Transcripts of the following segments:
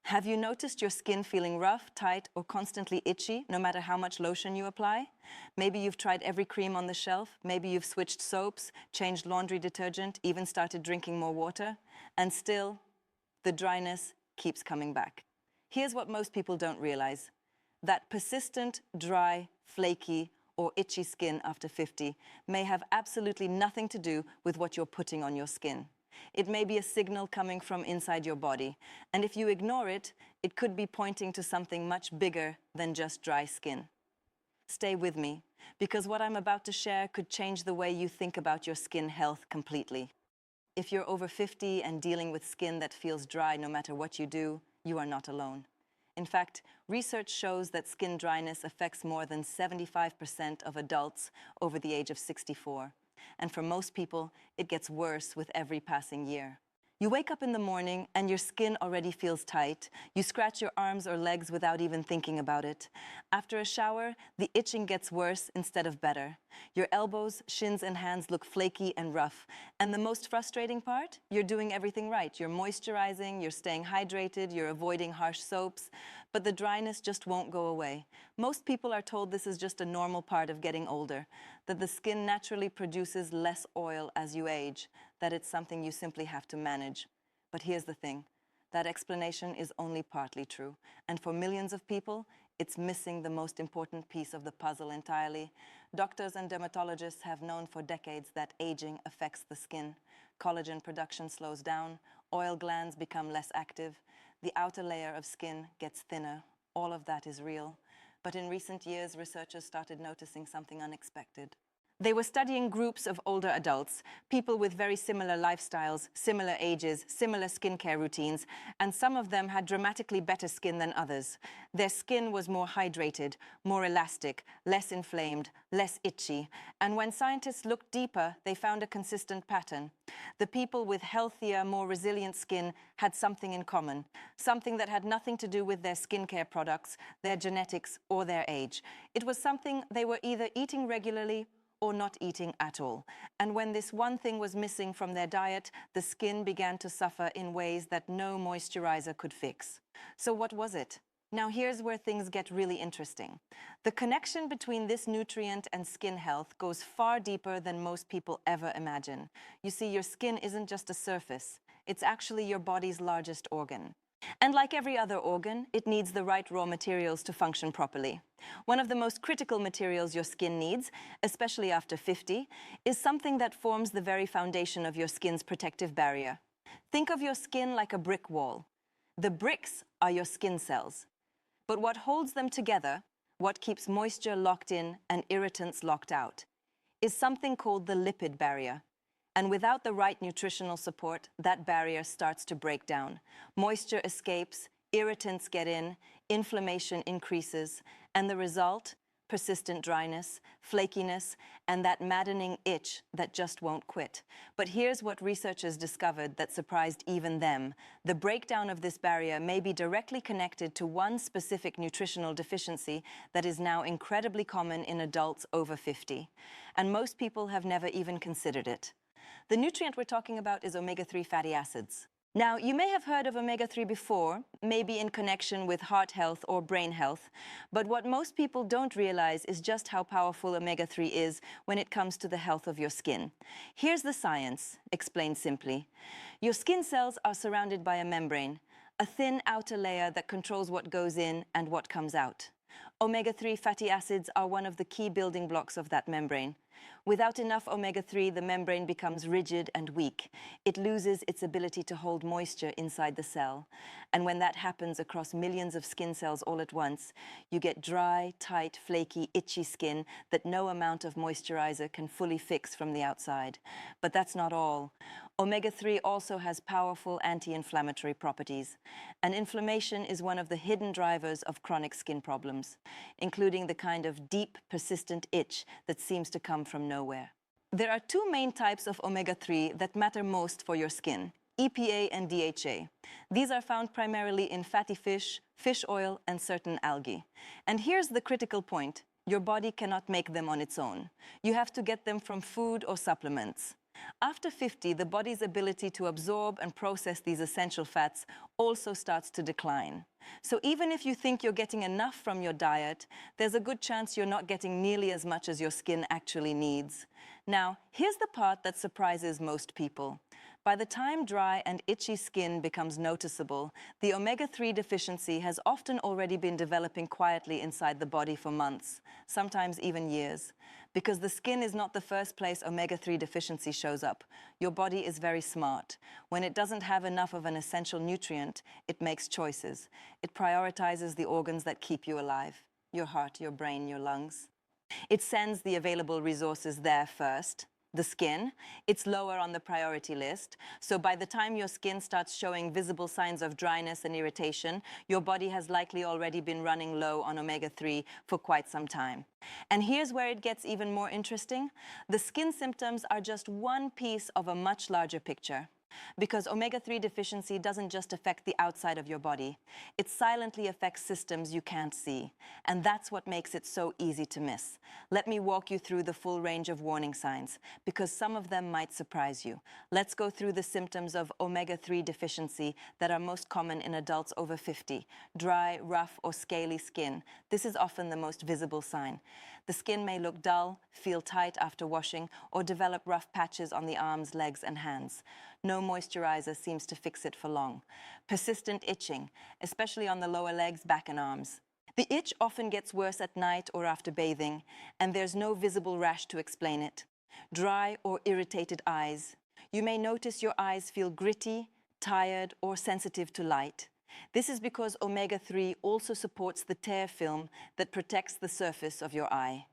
Have you noticed your skin feeling rough, tight, or constantly itchy, no matter how much lotion you apply? Maybe you've tried every cream on the shelf, maybe you've switched soaps, changed laundry detergent, even started drinking more water, and still, the dryness keeps coming back. Here's what most people don't realize. That persistent, dry, flaky, or itchy skin after 50 may have absolutely nothing to do with what you're putting on your skin. It may be a signal coming from inside your body, and if you ignore it, it could be pointing to something much bigger than just dry skin. Stay with me, because what I'm about to share could change the way you think about your skin health completely. If you're over 50 and dealing with skin that feels dry no matter what you do, you are not alone. In fact, research shows that skin dryness affects more than 75% of adults over the age of 64. And for most people, it gets worse with every passing year. You wake up in the morning and your skin already feels tight. You scratch your arms or legs without even thinking about it. After a shower, the itching gets worse instead of better. Your elbows, shins, and hands look flaky and rough. And the most frustrating part? You're doing everything right. You're moisturizing, you're staying hydrated, you're avoiding harsh soaps, but the dryness just won't go away. Most people are told this is just a normal part of getting older, that the skin naturally produces less oil as you age, that it's something you simply have to manage. But here's the thing, that explanation is only partly true. And for millions of people, it's missing the most important piece of the puzzle entirely. Doctors and dermatologists have known for decades that aging affects the skin. Collagen production slows down, oil glands become less active, the outer layer of skin gets thinner. All of that is real. But in recent years, researchers started noticing something unexpected. They were studying groups of older adults, people with very similar lifestyles, similar ages, similar skincare routines, and some of them had dramatically better skin than others. Their skin was more hydrated, more elastic, less inflamed, less itchy. And when scientists looked deeper, they found a consistent pattern. The people with healthier, more resilient skin had something in common, something that had nothing to do with their skincare products, their genetics, or their age. It was something they were either eating regularly or not eating at all. And when this one thing was missing from their diet, the skin began to suffer in ways that no moisturizer could fix. So what was it? Now here's where things get really interesting. The connection between this nutrient and skin health goes far deeper than most people ever imagine. You see, your skin isn't just a surface. It's actually your body's largest organ. And like every other organ, it needs the right raw materials to function properly. One of the most critical materials your skin needs, especially after 50, is something that forms the very foundation of your skin's protective barrier. Think of your skin like a brick wall. The bricks are your skin cells. But what holds them together, what keeps moisture locked in and irritants locked out, is something called the lipid barrier. And without the right nutritional support, that barrier starts to break down. Moisture escapes, irritants get in, inflammation increases, and the result? Persistent dryness, flakiness, and that maddening itch that just won't quit. But here's what researchers discovered that surprised even them. The breakdown of this barrier may be directly connected to one specific nutritional deficiency that is now incredibly common in adults over 50. And most people have never even considered it. The nutrient we're talking about is omega-3 fatty acids. Now, you may have heard of omega-3 before, maybe in connection with heart health or brain health, but what most people don't realize is just how powerful omega-3 is when it comes to the health of your skin. Here's the science, explained simply. Your skin cells are surrounded by a membrane, a thin outer layer that controls what goes in and what comes out. Omega-3 fatty acids are one of the key building blocks of that membrane. Without enough omega-3, the membrane becomes rigid and weak. It loses its ability to hold moisture inside the cell. And when that happens across millions of skin cells all at once, you get dry, tight, flaky, itchy skin that no amount of moisturizer can fully fix from the outside. But that's not all. Omega-3 also has powerful anti-inflammatory properties. And inflammation is one of the hidden drivers of chronic skin problems, including the kind of deep, persistent itch that seems to come from nowhere. There are two main types of omega-3 that matter most for your skin: EPA and DHA. These are found primarily in fatty fish, fish oil, and certain algae. And here's the critical point. Your body cannot make them on its own. You have to get them from food or supplements. After 50, the body's ability to absorb and process these essential fats also starts to decline. So even if you think you're getting enough from your diet, there's a good chance you're not getting nearly as much as your skin actually needs. Now, here's the part that surprises most people. By the time dry and itchy skin becomes noticeable, the omega-3 deficiency has often already been developing quietly inside the body for months, sometimes even years. Because the skin is not the first place omega-3 deficiency shows up. Your body is very smart. When it doesn't have enough of an essential nutrient, it makes choices. It prioritizes the organs that keep you alive: your heart, your brain, your lungs. It sends the available resources there first. The skin, it's lower on the priority list. So by the time your skin starts showing visible signs of dryness and irritation, your body has likely already been running low on omega-3 for quite some time. And here's where it gets even more interesting. The skin symptoms are just one piece of a much larger picture. Because omega-3 deficiency doesn't just affect the outside of your body. It silently affects systems you can't see. And that's what makes it so easy to miss. Let me walk you through the full range of warning signs, because some of them might surprise you. Let's go through the symptoms of omega-3 deficiency that are most common in adults over 50. Dry, rough, or scaly skin. This is often the most visible sign. The skin may look dull, feel tight after washing, or develop rough patches on the arms, legs, and hands. No moisturizer seems to fix it for long. Persistent itching, especially on the lower legs, back, and arms. The itch often gets worse at night or after bathing, and there's no visible rash to explain it. Dry or irritated eyes. You may notice your eyes feel gritty, tired, or sensitive to light. This is because omega-3 also supports the tear film that protects the surface of your eye.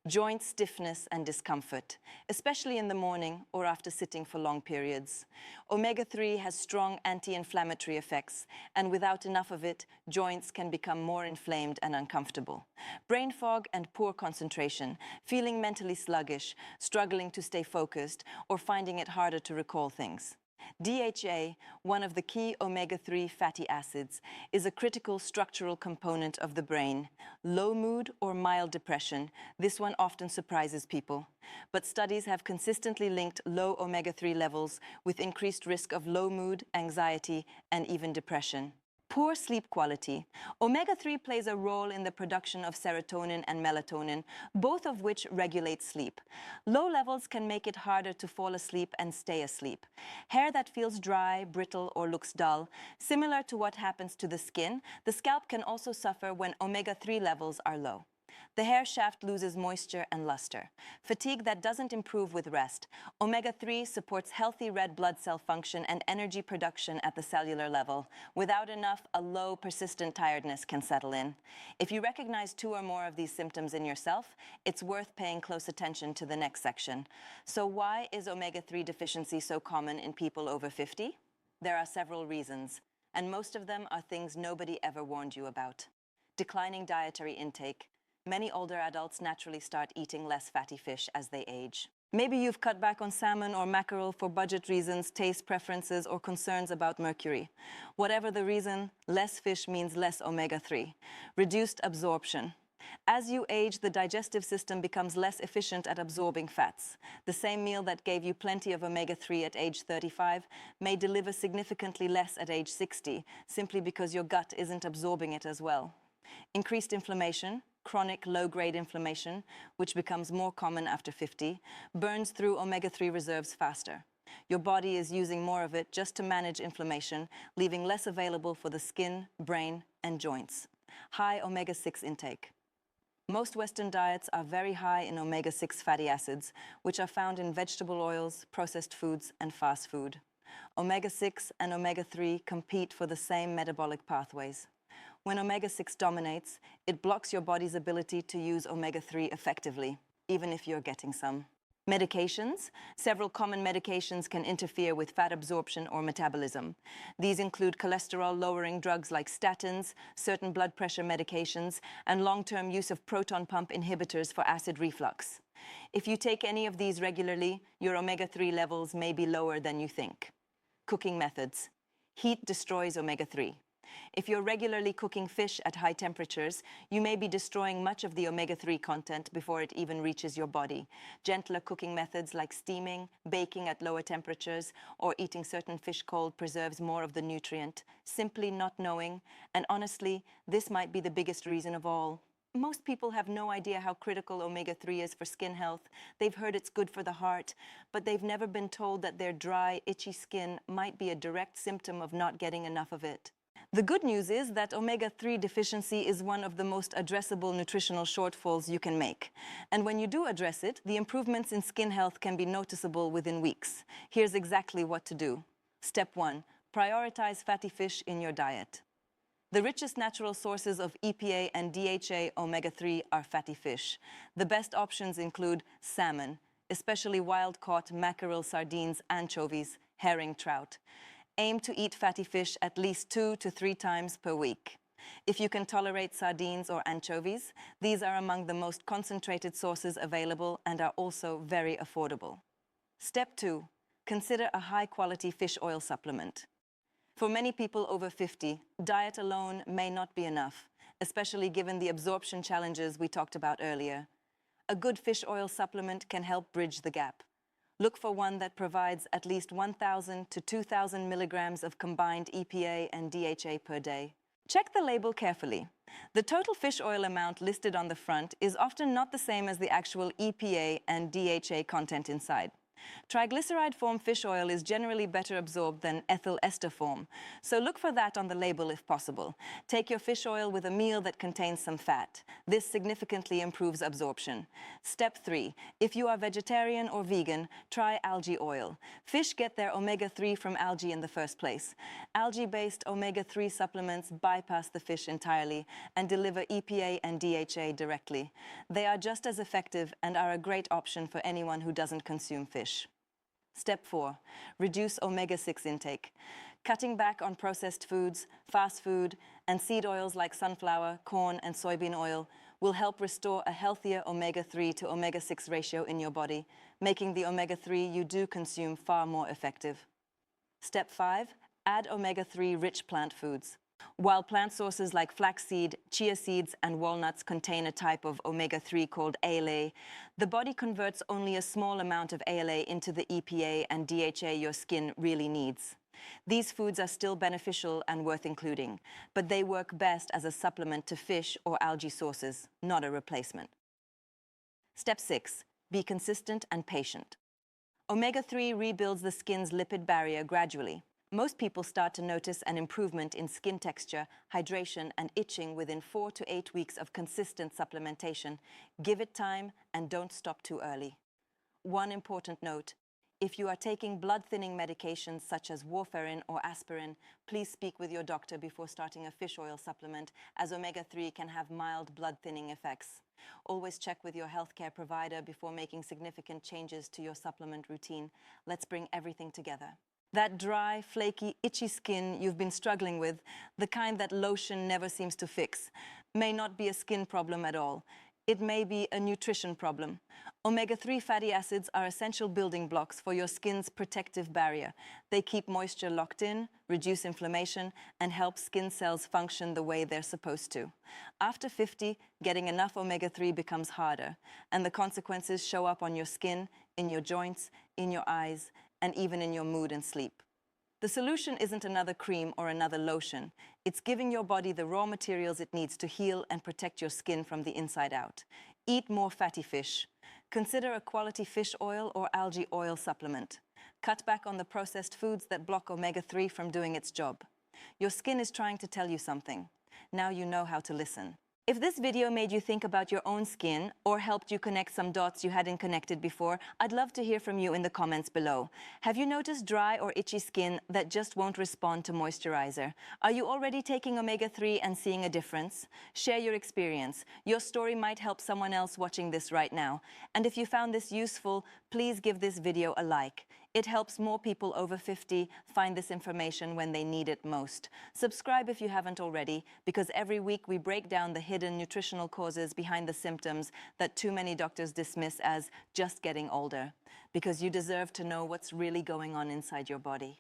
Joint stiffness and discomfort, especially in the morning or after sitting for long periods. Omega-3 has strong anti-inflammatory effects, and without enough of it, joints can become more inflamed and uncomfortable. Brain fog and poor concentration, feeling mentally sluggish, struggling to stay focused, or finding it harder to recall things. DHA, one of the key omega-3 fatty acids, is a critical structural component of the brain. Low mood or mild depression, this one often surprises people. But studies have consistently linked low omega-3 levels with increased risk of low mood, anxiety, and even depression. Poor sleep quality. Omega-3 plays a role in the production of serotonin and melatonin, both of which regulate sleep. Low levels can make it harder to fall asleep and stay asleep. Hair that feels dry, brittle, or looks dull, similar to what happens to the skin, the scalp can also suffer when omega-3 levels are low. The hair shaft loses moisture and luster. Fatigue that doesn't improve with rest. Omega-3 supports healthy red blood cell function and energy production at the cellular level. Without enough, a low, persistent tiredness can settle in. If you recognize 2 or more of these symptoms in yourself, it's worth paying close attention to the next section. So why is omega-3 deficiency so common in people over 50? There are several reasons, and most of them are things nobody ever warned you about. Declining dietary intake. Many older adults naturally start eating less fatty fish as they age. Maybe you've cut back on salmon or mackerel for budget reasons, taste preferences, or concerns about mercury. Whatever the reason, less fish means less omega-3. Reduced absorption. As you age, the digestive system becomes less efficient at absorbing fats. The same meal that gave you plenty of omega-3 at age 35 may deliver significantly less at age 60, simply because your gut isn't absorbing it as well. Increased inflammation. Chronic low-grade inflammation, which becomes more common after 50, burns through omega-3 reserves faster. Your body is using more of it just to manage inflammation, leaving less available for the skin, brain, and joints. High omega-6 intake. Most Western diets are very high in omega-6 fatty acids, which are found in vegetable oils, processed foods, and fast food. Omega-6 and omega-3 compete for the same metabolic pathways. When omega-6 dominates, it blocks your body's ability to use omega-3 effectively, even if you're getting some. Medications. Several common medications can interfere with fat absorption or metabolism. These include cholesterol-lowering drugs like statins, certain blood pressure medications, and long-term use of proton pump inhibitors for acid reflux. If you take any of these regularly, your omega-3 levels may be lower than you think. Cooking methods. Heat destroys omega-3. If you're regularly cooking fish at high temperatures, you may be destroying much of the omega-3 content before it even reaches your body. Gentler cooking methods like steaming, baking at lower temperatures, or eating certain fish cold preserves more of the nutrient. Simply not knowing, and honestly, this might be the biggest reason of all. Most people have no idea how critical omega-3 is for skin health. They've heard it's good for the heart, but they've never been told that their dry, itchy skin might be a direct symptom of not getting enough of it. The good news is that omega-3 deficiency is one of the most addressable nutritional shortfalls you can make. And when you do address it, the improvements in skin health can be noticeable within weeks. Here's exactly what to do. Step 1. Prioritize fatty fish in your diet. The richest natural sources of EPA and DHA omega-3 are fatty fish. The best options include salmon, especially wild-caught mackerel, sardines, anchovies, herring, trout. Aim to eat fatty fish at least 2 to 3 times per week. If you can tolerate sardines or anchovies, these are among the most concentrated sources available and are also very affordable. Step 2. Consider a high-quality fish oil supplement. For many people over 50, diet alone may not be enough, especially given the absorption challenges we talked about earlier. A good fish oil supplement can help bridge the gap. Look for one that provides at least 1,000 to 2,000 milligrams of combined EPA and DHA per day. Check the label carefully. The total fish oil amount listed on the front is often not the same as the actual EPA and DHA content inside. Triglyceride form fish oil is generally better absorbed than ethyl ester form, so look for that on the label if possible. Take your fish oil with a meal that contains some fat. This significantly improves absorption. Step 3. If you are vegetarian or vegan, try algae oil. Fish get their omega-3 from algae in the first place. Algae-based omega-3 supplements bypass the fish entirely and deliver EPA and DHA directly. They are just as effective and are a great option for anyone who doesn't consume fish. Step 4. Reduce omega-6 intake. Cutting back on processed foods, fast food, and seed oils like sunflower, corn, and soybean oil will help restore a healthier omega-3 to omega-6 ratio in your body, making the omega-3 you do consume far more effective. Step 5. Add omega-3 rich plant foods. While plant sources like flaxseed, chia seeds, and walnuts contain a type of omega-3 called ALA, the body converts only a small amount of ALA into the EPA and DHA your skin really needs. These foods are still beneficial and worth including, but they work best as a supplement to fish or algae sources, not a replacement. Step 6. Be consistent and patient. Omega-3 rebuilds the skin's lipid barrier gradually. Most people start to notice an improvement in skin texture, hydration, and itching within 4 to 8 weeks of consistent supplementation. Give it time and don't stop too early. One important note: if you are taking blood-thinning medications such as warfarin or aspirin, please speak with your doctor before starting a fish oil supplement, as omega-3 can have mild blood-thinning effects. Always check with your healthcare provider before making significant changes to your supplement routine. Let's bring everything together. That dry, flaky, itchy skin you've been struggling with, the kind that lotion never seems to fix, may not be a skin problem at all. It may be a nutrition problem. Omega-3 fatty acids are essential building blocks for your skin's protective barrier. They keep moisture locked in, reduce inflammation, and help skin cells function the way they're supposed to. After 50, getting enough omega-3 becomes harder, and the consequences show up on your skin, in your joints, in your eyes, and even in your mood and sleep. The solution isn't another cream or another lotion. It's giving your body the raw materials it needs to heal and protect your skin from the inside out. Eat more fatty fish. Consider a quality fish oil or algae oil supplement. Cut back on the processed foods that block omega-3 from doing its job. Your skin is trying to tell you something. Now you know how to listen. If this video made you think about your own skin or helped you connect some dots you hadn't connected before, I'd love to hear from you in the comments below. Have you noticed dry or itchy skin that just won't respond to moisturizer? Are you already taking omega-3 and seeing a difference? Share your experience. Your story might help someone else watching this right now. And if you found this useful, please give this video a like. It helps more people over 50 find this information when they need it most. Subscribe if you haven't already, because every week we break down the hidden nutritional causes behind the symptoms that too many doctors dismiss as just getting older. Because you deserve to know what's really going on inside your body.